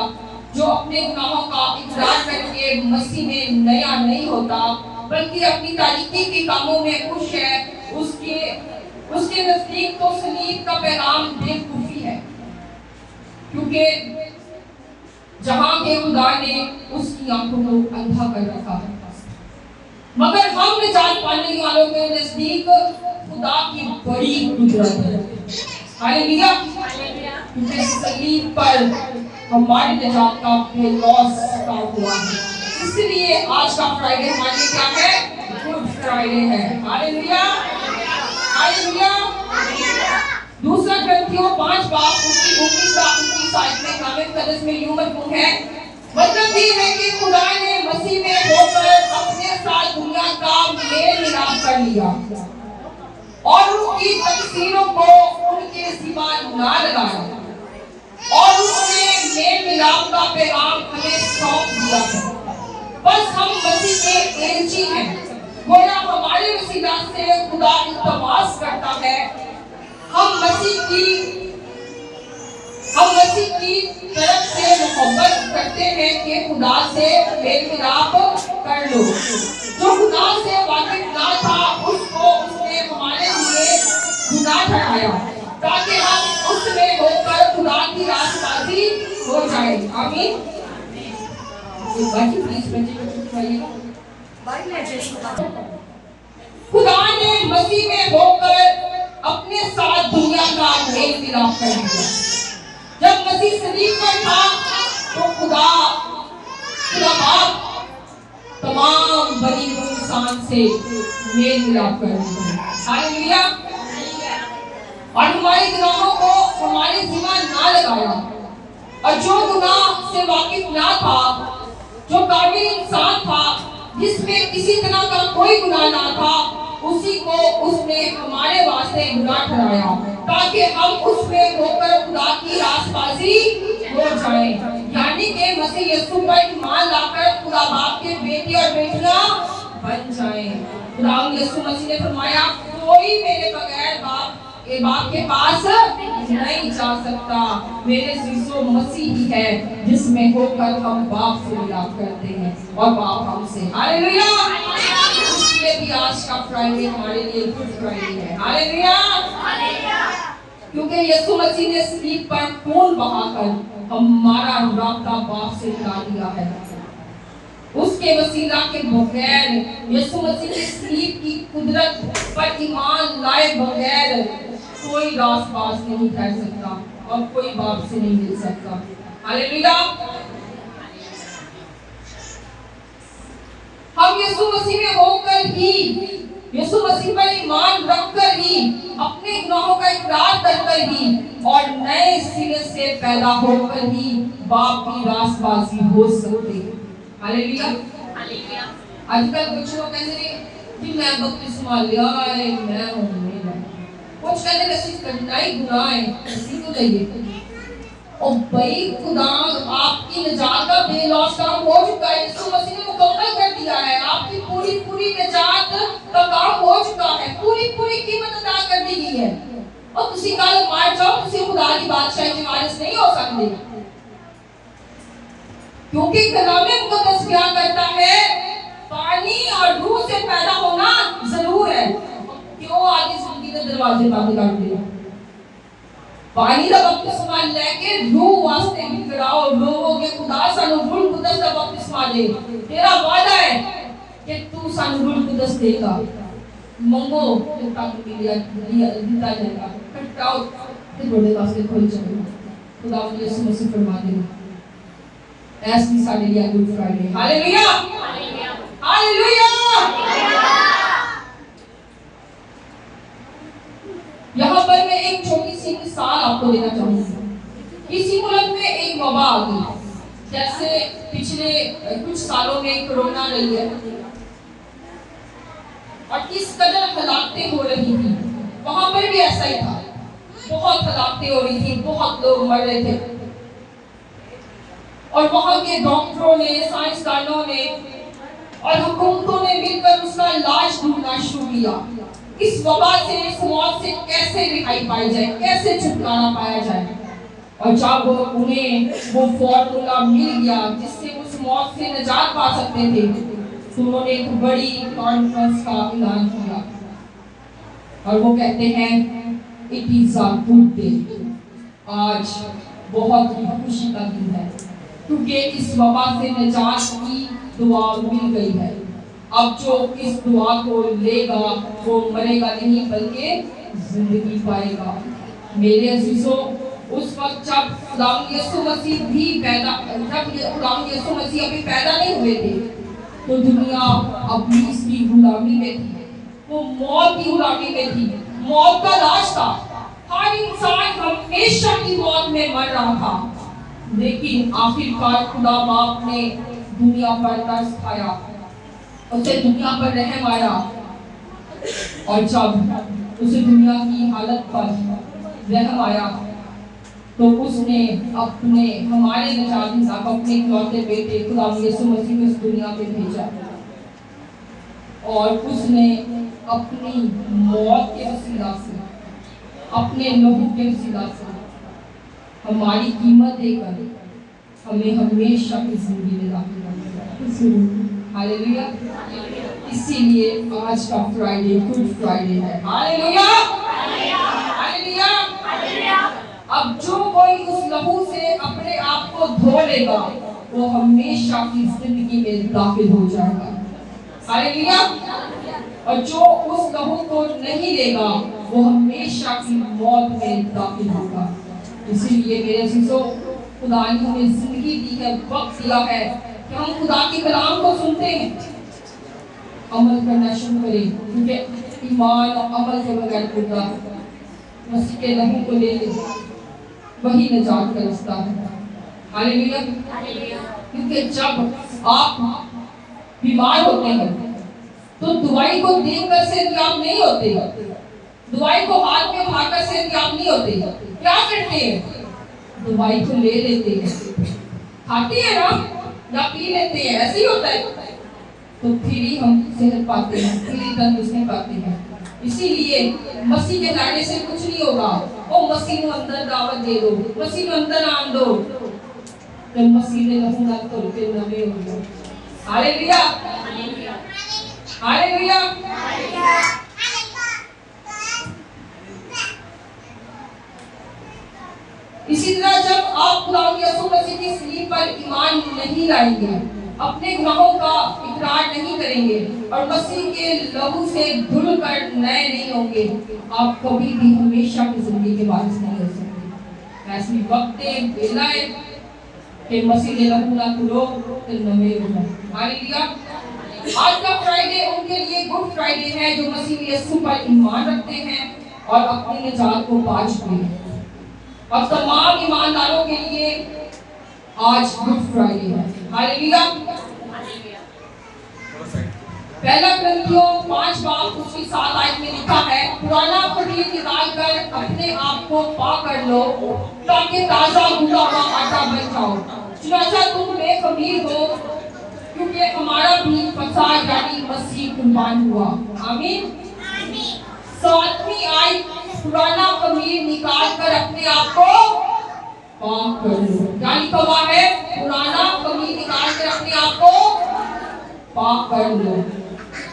जो अपने गुनाहों का इकरार करके मसीह में नया नहीं होता, बल्कि अपनी तारीकी के कामों में खुश है, उसके नजदीक तो सलीब का पैगाम बेवकूफी है। क्योंकि जहां के खुदा ने उसकी आंखों को अंधा कर रखा है, मगर हम निजात पाने वालों के नजदीक खुदा की बड़ी कुदरत है। हालेलुया। क्योंकि सलीब पर हमारी निजात का बेलौस हुआ है। इसलिए आज का फ्राइडे हमारे लिए क्या है? गुड फ्राइडे है। Hallelujah, hallelujah. दूसरा ग्रंथियों 5 बाब उसकी 19 आयत में कामिल कदस में यूं मजमूम है, मतलब ये है कि खुदा ने मसीह में होकर अपने साथ दुनिया का मेल मिलाप कर लिया और उनकी तकसीरों को उनके सिवा ना लगाया, और उसने मेल मिलाप का पैगाम हमें सौंप दिया है। बस हम मसीह के एजेंसी हैं। गोया हमारे वसीला से खुदा इल्तमास करता है, हम मसीह की तरफ से मोहब्बत करते हैं कि खुदा से मेल मिलाप कर लो। जो खुदा से वाकिफ ना था, उसको उसने हमारे लिए गुनाह ठहराया ताकि हम उसमें होकर खुदा की रास्तबाजी हो जाए। आमीन। खुदा ने मसीह में होकर अपने साथ दुनिया का मेल मिलाप कर दिया। जब मसीह सलीब पर था तो खुदा बाप तमाम बनी हुई इंसान से मेल मिलाप कर दिया। हालेलुया। और हमारे गुनाहों को हमारे जिम्मा ना लगाया, और जो गुनाह से वाकिफ ना था, जो काबिल इंसान था, जिसमें किसी तरह का कोई गुनाह ना था, उसी को उसने हमारे वास्ते गुनाह ठहराया ताकि हम उसमें होकर खुदा की रास्तबाजी हो जाएं। यानी कि मसीह यीशु पर ईमान लाकर खुदा बाप के बेटे और बेटियां बन जाएं। खुदा यीशु मसीह ने फरमाया कोई मेरे बगैर बाप के पास नहीं जा सकता। मेरे यीशु मसीह ही है जिसमें होकर हम बाप से मिलाप करते हैं और बाप हमसे। हालेलुया। इसलिए भी आज का फ्राइडे हमारे लिए गुड फ्राइडे है। हालेलुया। क्योंकि यीशु मसीह ने सलीब पर खून बहाकर हमारा राब्ता बाप से मिला दिया है। उसके वसीला के बगैर, यीशु मसीह के सलीब की कुदरत पर ईमान लाए बगैर कोई रास-बास नहीं कर सकता और कोई बाप से नहीं मिल सकता। हालेलुया। हम यीशु मसीह में होकर ही, यीशु मसीह पर ईमान रखकर ही, अपने गुनाहों का इकरार करकर ही और नए सिरे से पैदा होकर ही बाप की रासबाजी हो सकती है। हालेलुया। आजकल कुछ लोग कहते हैं कि मैं बपतिस्मा लिया है, मैं हूं नहीं, कुछ कहते हैं कि करना ही गुनाह है, किसी को नहीं। और भाई खुदा आपकी निजात का बेलौस काम हो चुका है, यीशु मसीह ने मुकम्मल कर दिया है। आपकी पूरी निजात का काम हो चुका है, पूरी कीमत अदा कर दी गई है। और तुसी कल मार जाओ, तुसी खुदा की बादशाही के वारिस नहीं हो सकते, क्योंकि कलामे मुकद्दस बयान करता है पानी और रूह से पैदा होना जरूर है। क्यों आदि जिंदगी के दरवाजे बंद कर दिए? पानी का बपतिस्मा लेके रूह वास्ते गिड़गिड़ाओ, रोवोगे खुदा सानू रूह कुदस का बपतिस्मा दे। तेरा वादा है कि तू सानू रूह कुदस देगा। मंगो तो तक दिया जाएगा, कटाओ तो बड़े वास्ते खोल जाएगा। खुदा यीशु मसीह फरमा देगा। ऐसी साडे लिए गुड फ्राइडे। हालेलुया। हालेलुया। यहाँ पर मैं एक छोटी सी मिसाल आपको देना चाहूंगी। इसी मुल्क में एक वबा आ गई, जैसे पिछले कुछ सालों में कोरोना रही है, और किस कदर हलाकतें हो रही थी, वहां पर भी ऐसा ही था। बहुत हलाकतें हो रही थी, बहुत लोग मर रहे थे, और वहां के डॉक्टरों ने, साइंसदानों ने और हुकूमतों ने मिलकर उसका इलाज ढूंढना शुरू किया। इस वबा से, इस मौत से कैसे रिहाई पाई जाए, कैसे छुटकारा पाया जाए। और जब उन्हें वो फॉर्मूला मिल गया जिससे उस मौत से निजात पा सकते थे, तो उन्होंने एक बड़ी कॉन्फ्रेंस का ऐलान किया, और वो कहते हैं it is a good day. आज बहुत ही खुशी का दिन है, क्योंकि इस वबा से निजात की दुआ मिल गई है। अब जो इस दुआ को लेगा वो मरेगा नहीं, बल्कि जिंदगी पाएगा। मेरे अजीजों, उस वक्त जब खुदावंद यीशु मसीह भी पैदा, जब खुदावंद यीशु मसीह अभी पैदा नहीं हुए थे, तो दुनिया अपनी इसकी गुलामी में थी, वो मौत की गुलामी में थी, मौत का राज था। हर इंसान हमेशा की मौत में मर रहा था, लेकिन आखिरकार खुदा बाप ने दुनिया पर तरस खाया, उसे दुनिया पर रहम आया, और जब उसे दुनिया की हालत पर रहम आया, तो उसने अपने हमारे निजात को अपने इकलौते बेटे खुदा यीशु मसीह को इस दुनिया में भेजा, और उसने अपनी मौत के वसीला से, अपने लहू के वसीला से हमारी कीमत देकर हमें हमेशा की जिंदगी में दाखिल कर दिया। हालेलुया। इसीलिए आज का फ्राइडे गुड फ्राइडे है। हालेलुया। हालेलुया। अब जो कोई उस लहू से अपने आप को धो लेगा, वो हमेशा की जिंदगी में दाखिल हो जाएगा। हालेलुया। और जो उस लहू को नहीं लेगा, वो हमेशा की मौत में दाखिल होगा। इसीलिए मेरे अजीजों, खुदा ने हमें जिंदगी दी है, वक्त दिया है कि हम खुदा के कलाम को सुनते हैं, अमल करना शुरू करें, क्योंकि ईमान और अमल के बगैर खुदा मसीह के लहू को ले ले, वही निजात का रास्ता है। हालेलुया। क्योंकि जब आप बीमार होते हैं तो दवाई को देखकर सेहतयाब नहीं होते, दवाई को हाथ में उठाकर सेहतयाब नहीं होते। क्या करते हैं? दवाई को ले लेते हैं, खाते हैं ना या पी लेते हैं, ऐसे ही होता है, तो फिर ही हम सेहत पाते हैं, फिर ही तंदुरुस्ती पाते हैं। इसीलिए मसीह के लाने से कुछ नहीं होगा। ओ मसीह को अंदर दावत दे दो, मसीह को अंदर आन दो, तो मसीह ने लहू ना तो के नवे हो गए। Hallelujah, hallelujah. इसी तरह जब आप खुदावंद यीशु मसीह की सलीब पर ईमान नहीं लाएंगे, अपने गुनाहों का इकरार नहीं करेंगे और मसीह के लहू से धुलकर नए नहीं होंगे, आप कभी भी हमेशा की जिंदगी के वारिस नहीं हो सकते। ऐसी वक्ते बेलाए कि मसीह ने लहू ना खुलो तो नवे हो जाए। हालेलुया। आज का फ्राइडे उनके लिए गुड फ्राइडे है जो मसीह यीशु पर ईमान रखते हैं और अपनी निजात को पा चुके हैं। और तमाम ईमानदारों के लिए आज गुड फ्राइडे है। हालेलुया। पहला ग्रंथियों 5 बाब उसकी 7 आयत में लिखा है, पुराना खमीर निकाल कर अपने आप को पा कर लो ताकि ताजा गुंदा हुआ आटा बन जाओ। चुनाचा तुम बेखमीर हो क्योंकि हमारा भी फसाद यानी मसीह कुर्बान हुआ। आमीन। 7वीं आयत, पुराना खमीर निकाल कर अपने आप को पाक कर लो। क्या लिखा हुआ है? पुराना खमीर निकाल कर अपने आप को पाक कर लो।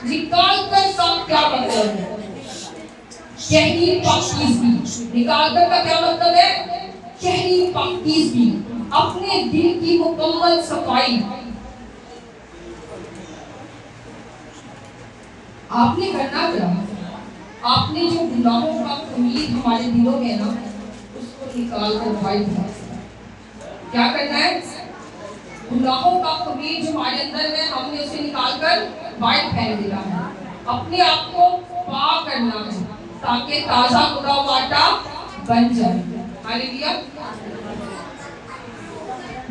निकाल कर का क्या मतलब है? गहरी पाकीज़गी। निकाल कर का क्या मतलब है? गहरी पाकीज़गी, अपने दिल की मुकम्मल सफाई। आपने करना क्या? आपने जो गुनाहों का खमीर हमारे दिलों में है ना, उसको निकाल कर वाइट करना। क्या करना है? गुनाहों का खमीर जो हमारे अंदर है, हमने उसे निकाल कर वाइट फेंक देना है। अपने आप को पाक करना है ताकि ताजा गुदा हुआ आटा बन जाए। हालेलुया।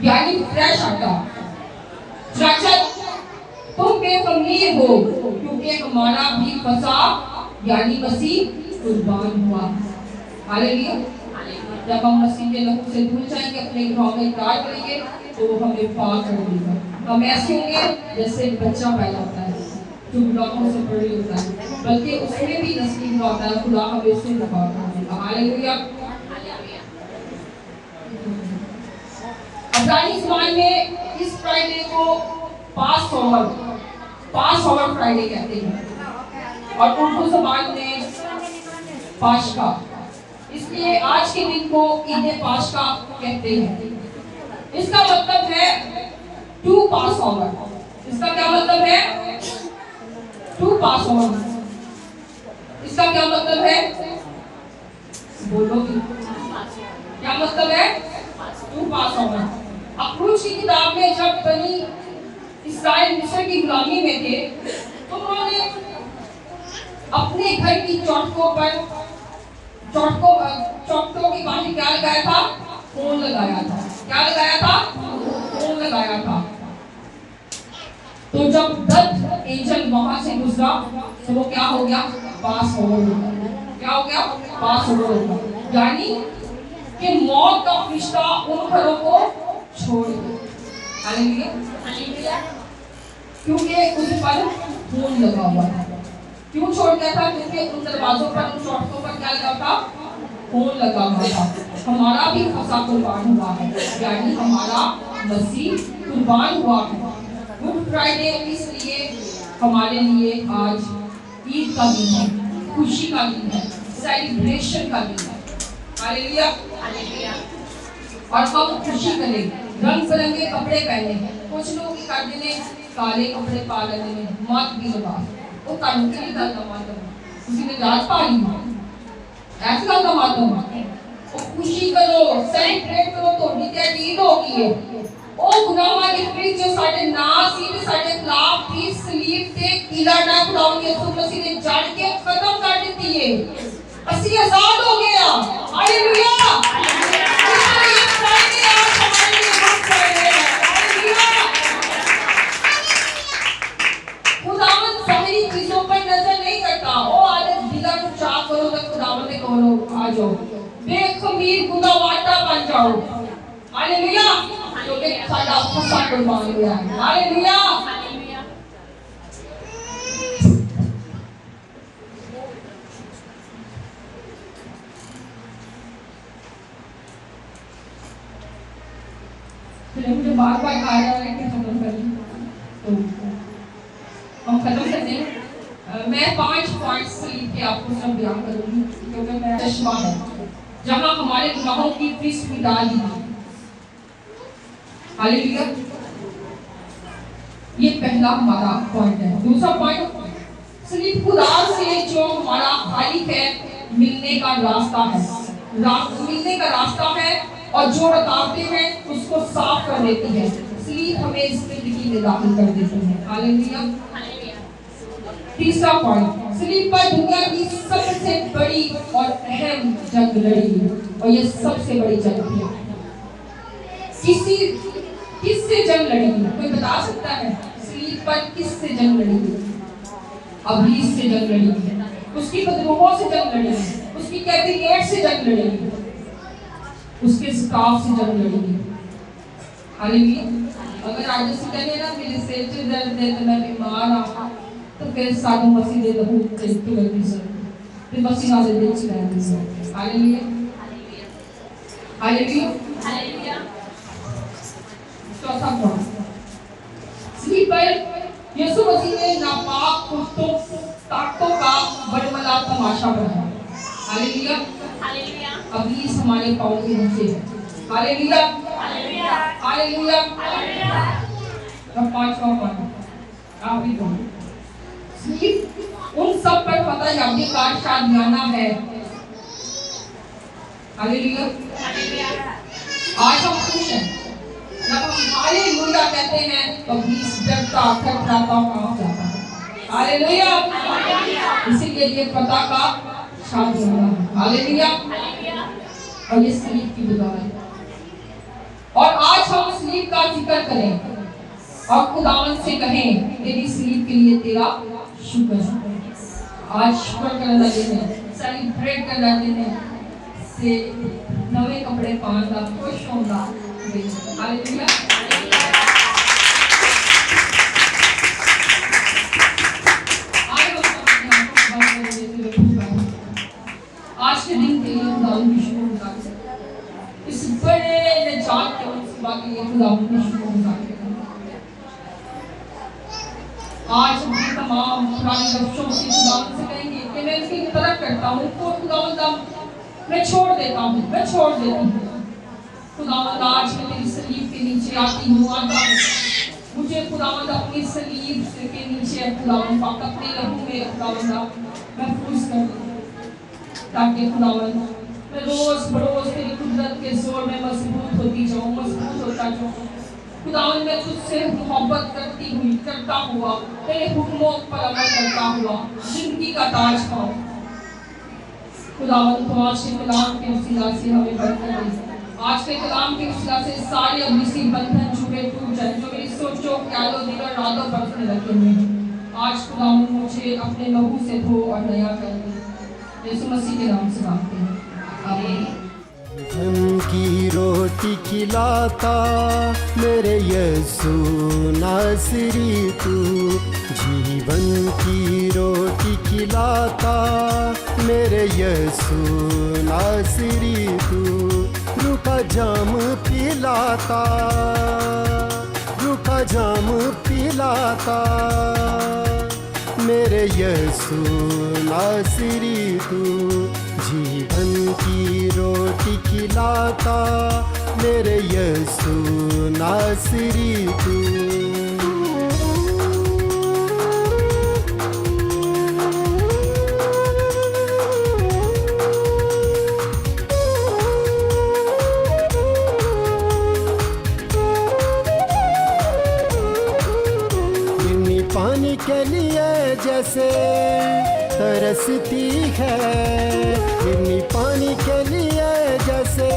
यानी फ्रेश आटा। तुम बेखमीर हो क्योंकि हमारा भी फसा यानी मसीह कुर्बान हुआ। हालेलुया। जब हम मसीह के लहू से धुल जाएंगे, अपने गुनाहों का इकरार करेंगे, तो वो हमें पाक कर देगा। हम ऐसे होंगे जैसे बच्चा पैदा होता है जो गुनाहों से बड़ी होता है, बल्कि उसमें भी नस्ली होता है, खुदा हमें उससे पाक कर देगा। हालेलुया। अब्रानी ज़बान में इस फ्राइडे को पास ओवर फ्राइडे कहते हैं और उर्दू ज़बान में पाशका। इसलिए आज के दिन को ईद पाशका कहते हैं। इसका मतलब है टू पास ओवर। इसका क्या मतलब है? To pass over. इसका क्या मतलब है? बोलोगे क्या मतलब है? To pass over. अखरूज की किताब में जब बनी इस्राएल मिस्र की गुलामी में थे, तो उन्होंने अपने घर की चौखटों की बाहर क्या लगाया था? खून लगाया था। क्या लगाया था? खून लगाया था। तो जब 10 एंजल वहां से गुजरा तो वो क्या हो गया? पास ओवर हो गया। क्या हो गया? पास ओवर हो गया। यानी कि मौत का फरिश्ता उन घरों को छोड़ दिया। हालेलुया। क्योंकि उस पर खून लगा हुआ था। क्यों छोड़ दिया था? क्योंकि उन दरवाजों पर, उन चौखटों पर क्या लगा था? खून लगा हुआ था। हमारा भी फसा कुर्बान हुआ है, यानी हमारा मसीह कुर्बान हुआ है। गुड फ्राइडे इसलिए हमारे लिए आज ईद का दिन है, खुशी का दिन है, सेलिब्रेशन का दिन है। हालेलुया। और हम खुशी करें, रंग बिरंगे कपड़े पहने। कुछ लोग कर देने काले कपड़े पा लेने, मत भी लगा वो कानून के लिए गलत मालूम, किसी ने जात पा ली ऐसा गलत मालूम। वो खुशी करो, सेलिब्रेट करो, तो नित्य ईद होगी है। ओ गुनाह की फिर जो साडे नास ही साडे खिलाफ थी, सलीब ते कीला ना खुदावंद यीशु मसीह ने जड़ के खत्म कर दी है। असली आजाद हो गया। हालेलुया। इसलिए फ्राइडे आज हमारे लिए गुड फ्राइडे है। हालेलुया। खुदावंद ज़ाहिरी चीजों पर नजर नहीं करता। ओ आदत दिला को चाह करो तो खुदावंद ने कहो आ जाओ, बेखमीर खुदा वाटा बन जाओ। हालेलुया। जो एक साडा फसा कुर्बान हुआ है। हालेलुया। हालेलुया। फिर मुझे बार बार कहा जा रहा है कि खत्म कर लें, तो हम खत्म कर दें। मैं 5 पॉइंट्स लिख के आपको सब बयान करूंगी, क्योंकि मैं चश्मा है जहां हमारे गुनाहों की फीस मिटा दी। हालेलुया। ये पहला हमारा पॉइंट है। दूसरा पॉइंट, सिर्फ खुदा से जो हमारा खालिक है मिलने का रास्ता है, मिलने का रास्ता है, और जो रुकावटें हैं उसको साफ कर देती है, इसलिए हमें इस जिंदगी में दाखिल कर देती है। हालेलुया। तीसरा पॉइंट, स्लीप पर दुनिया की सबसे बड़ी और अहम जंग लड़ी, और ये सबसे बड़ी जंग थी। किससे जंग लड़ी? कोई बता सकता है? स्लीप पर किससे जंग लड़ी? अबलीस से जंग लड़ी, उसकी बदरूहों से जंग लड़ी, उसकी कैबिनेट से जंग लड़ी, उसके स्टाफ से जंग लड़ी। हालेलुया। अगर आज से कहने ना मेरे सिर में दर्द है तो मैं बीमार हूं, तो फिर साधु मसीह दे दो तो गलती से फिर मसीह ना दे दे चला। हालेलुया। हालेलुया। हालेलुया। चौथा पॉइंट, स्लीप पर यीशु मसीह ने नापाक कुत्तों ताकतों का बड़मला तमाशा बनाया। हालेलुया। हालेलुया। अबलीस हमारे पांव के नीचे है। हालेलुया। हालेलुया। हालेलुया। हालेलुया। अब पांचवा पॉइंट, आप ही बोलो। स्लीप उन सब पर फतह यानी का शादियाना है। हालेलुया। हालेलुया। आज हम खुश हैं, जब हम हालेलुया कहते हैं तो अबलीस डरता थरथराता कांप जाता है। हालेलुया। इसीलिए ये फतह का शादियाना है। हालेलुया। और ये स्लीप की बदौलत। और आज हम स्लीप का जिक्र करें और खुदावन से कहें, तेरी स्लीप के लिए तेरा शुक्र है। आज शुक्र करना दिन है, सेलिब्रेट करना दिन है, से नवे कपड़े पहनना, खुश होना। हालेलुया। आज के दिन के लिए खुदावन की शुक्र, इस बड़े निजात के मुसीबत के लिए खुदावन की शुक्र। आज हम तमाम पुरानी लफ्ज़ों से खुदावन से कहेंगे कि मैं इसकी तरफ करता हूँ, तो खुदावन का मैं छोड़ देता हूँ, मैं छोड़ देती हूँ। खुदावन आज मैं तेरी सलीब के नीचे आती हूँ, आता हूँ, मुझे खुदावन अपनी सलीब के नीचे खुदावन पाक अपने लहू में खुदावन महफूज कर दे, ताकि खुदावन मैं रोज बरोज तेरी कुदरत के जोर में मजबूत होती जाऊँ, मजबूत होता जाऊँ। खुदावन मैं तुझसे मोहब्बत करता हुआ तेरे हुक्मों पर अमल करता हुआ जिंदगी का ताज पाऊं। खुदावन तो आज के कलाम के वसीला से हमें बरकत दे। आज के कलाम के वसीला से सारे अबलीसी बंधन छूटे टूट जाए जो मेरी सोचों, ख्यालों, दिल और इरादों पर उसने रखे हुए हैं। आज खुदावन मुझे अपने लहू से धो और नया कर दे। यीशु मसीह के नाम से मांगते हैं, आमीन। धन की रोटी खिलाता मेरे यीशु नासरी तू, जीवन की रोटी खिलाता मेरे यीशु नासरी तू, रुका जाम पिलाता, रुका जाम पिलाता मेरे यीशु नासरी तू, जीवन की रोटी खिलाता मेरे यीशु नासरी तू। गिरनी पानी के लिए जैसे तरसती है, गिरनी पानी के लिए जैसे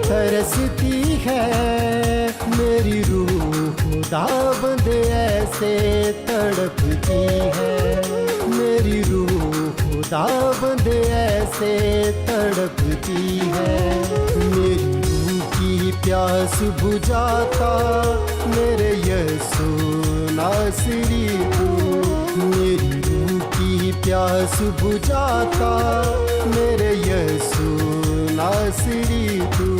तरसती है, मेरी रूह खुदाबंद ऐसे तड़पती है, मेरी रूह खुदाबंद ऐसे तड़पती है, मेरी रूह की प्यास बुझाता मेरे यीशु नासरी तू, मेरी रूह की प्यास बुझाता मेरे यीशु नासरी तू।